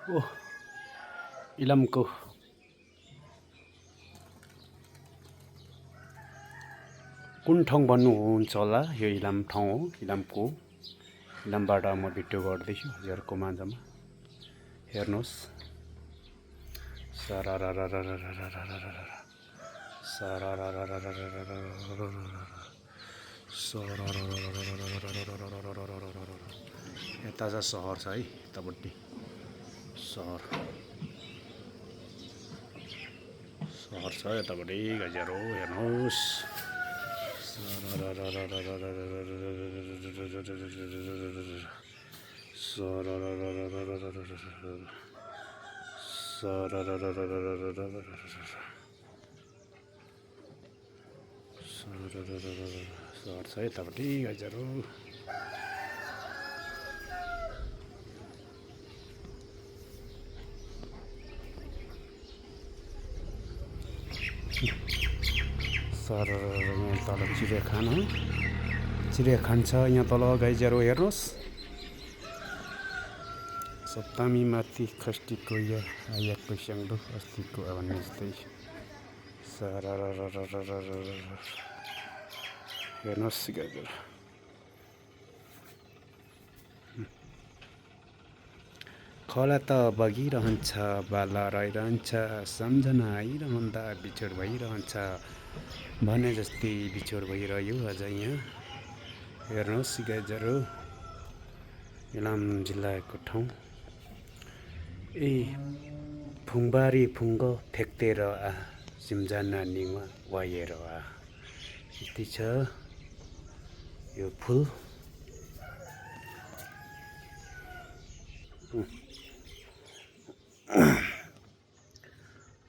Oh, ilamको कुन ठाउँ भन्नुहुन्छ होला यो इलाम ठाउँ हो इलामको इलामबाट म भिडियो गर्दैछु हजुरहरूको माझमा हेर्नुहोस् यता चाहिँ सहर छ है यतापट्टि सहर सहर छ यतापट्टि गाईहरू हेर्नुहोस् सहर छ यतापट्टि गाईहरू सर यहाँ तल चिडियाखाना छ यहाँ तल गाईहरू हेर्नुहोस् सप्तमी माथि खस्टीको आयाको स्याङ्दो अस्तिको भन्ने जस्तै सर हेर्नुहोस् गाईहरू खोला त बगिरहन्छ बाला रहिरहन्छ सम्झना आइरहँदा बिछोड भइरहन्छ भने जस्तै बिछोड भइरह्यो आज यहाँ हेर्नुहोस् गाईहरू इलाम जिल्लाको ठाउँ फुङबारी फुङ्गो फ्याक्तेर सिम्जना निङमा वाएर यति छ यो फुल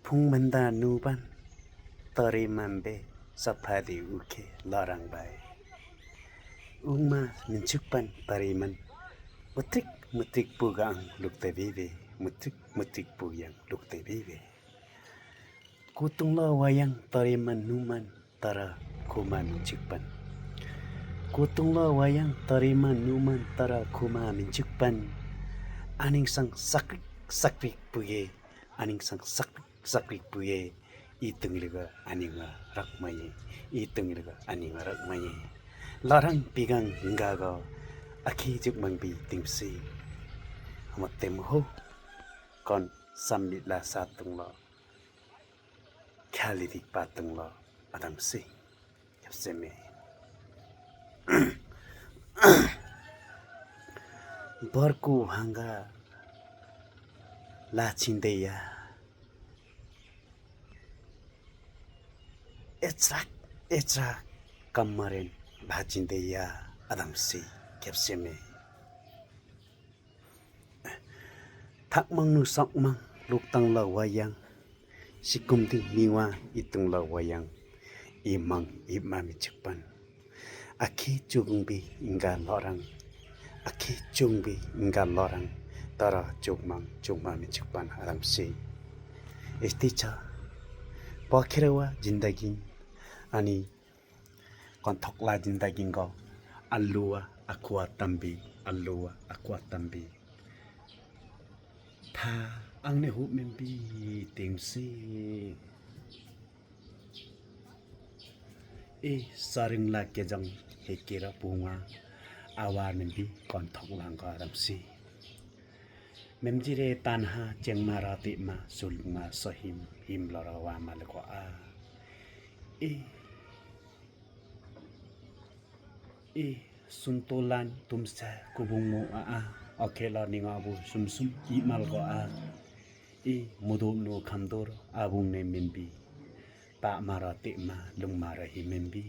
फुङभन्दा नुबान तरे माम्बे सफारी उखे लराङ बाए उङमा मिन्चुकपान तरेमन मुत्रिक मुत्रिक पुगाङ लुक्दै बेबे मुत्रिक मुत्रिक पुग्याङ लुक्दै बेबे कुतुङ वायाङ तरेमन नुमान तर खुमा मिन्चुकपान कुतुङ वायाङ तरेमन नुमान तर खुमा मिन्चुकपान आनिङसँग सक्रिक सक्रिक पुगे आनिङसँग सक्रिक सक्रिक पुगे यी तुङलेको आनिङमा रकमये यी तुङलेको आनिङमा रकमये लराङ पिगाङ हिङ्गाग आखि जुगमङ्बी तिम्सी मत्तेम हो कन सम्मिला सातुङ ल ख्यालिदी पातुङ ल अदमसी खेप्सेमे बर्को भाङ्गा लाछिँदैया एच्राक एच्राक कम्मरेन भाचिँदैया अदमसी खेप्सेमे थाकमङ्नु सकमङ लुक्ताङ ल वायाङ सिकुम्दी मिवा इतुङ ल वायाङ इमङ इमामी चुक्पन आखि चुगुङबी इङ्गा लराङ आखि चुङबी इङ्गा लराङ तर चुगमामी चुक्पन आरामसे यस्तै छ पखेरवा जिन्दगी अनि कन्थक्ला जिन्दगी ग अल्लुवा अखुवा तम्बी था आंने हुप मेम्बी तिङसी सरिङला केजङ हेकेर पुवा आवार मेम्बी कन्थक्लाङ आरामसे मेमजिरे तानहा चेङमा रातिमा सुलुङमा सहिम हिम लरवा मालको सुन्तोलान तुमसा कुबुङमो अखेला निगाबु सुमसुम इमालको मुदुनो खामदोर आबुङने मेम्बी पा मारातिमा लुङमारा हि मेम्बी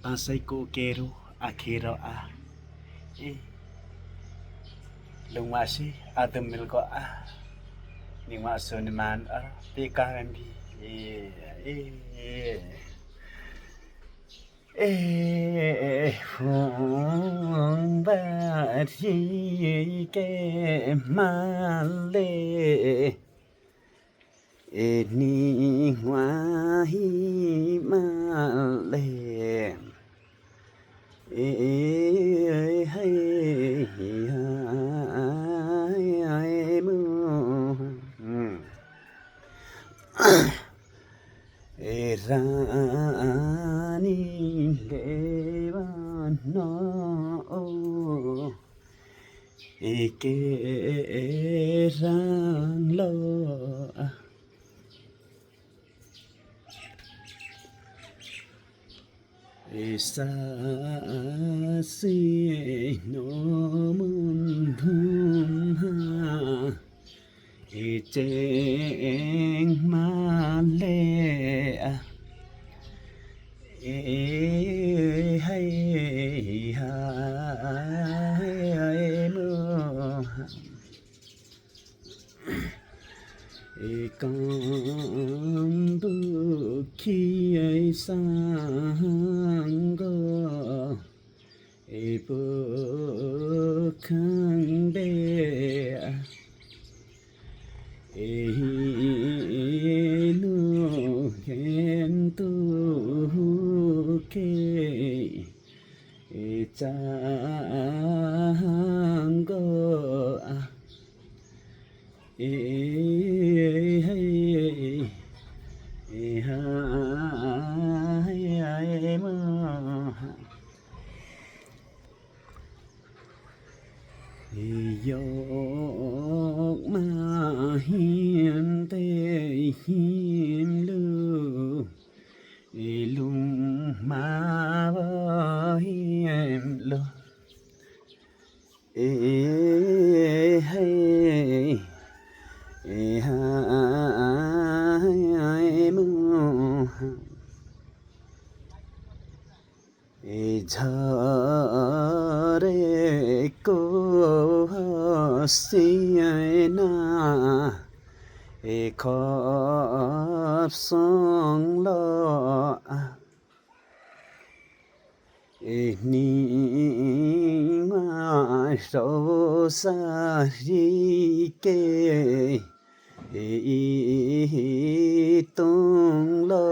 बासैको केरो आखेर लुङमासी आदम मिलको निवासो निमान पेका मेम्बी फुङबारी के माले निवाही माले kê rang lo sa si no mun thum ha cheng ma le hay ha mưa con tu khi ấy sang go bơ khang đê nu khen tu kê chang go dọc ma hiền tê hiền lưu lung ma bơ hiền lưu hay hai mưa giờ đây cô si na khóc sông lo ni ma rô sa ri kê tung lo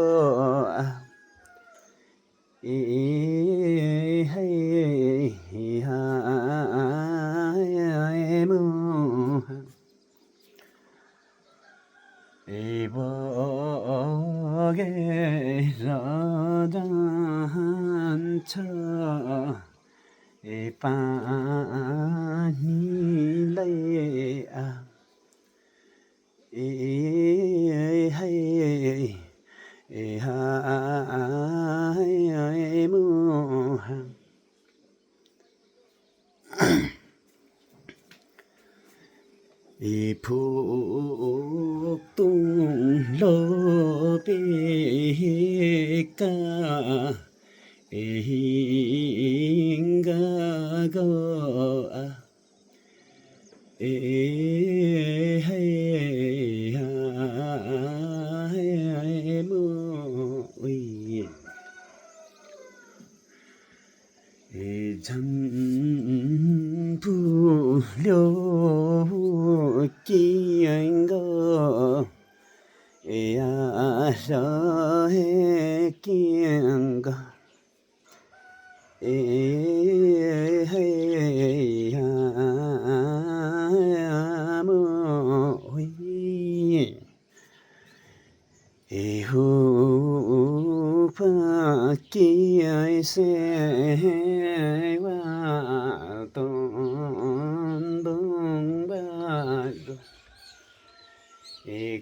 hay hai mưa bơ ghê ra đan cha pa ni lê hay hai mưa phúc tung lô bê ca ga go hay hai mưa chân phu liêu chi anh go ra he kiêng go hay mưa hu pha kia se wa ton dong ba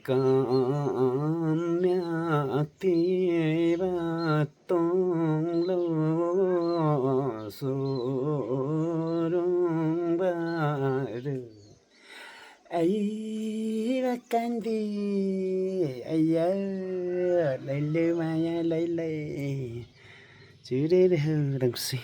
con mẹ ti ba tông lo so rong ba ấy ba can đi ấy lấy mà lấy chứ đây hư đằng gì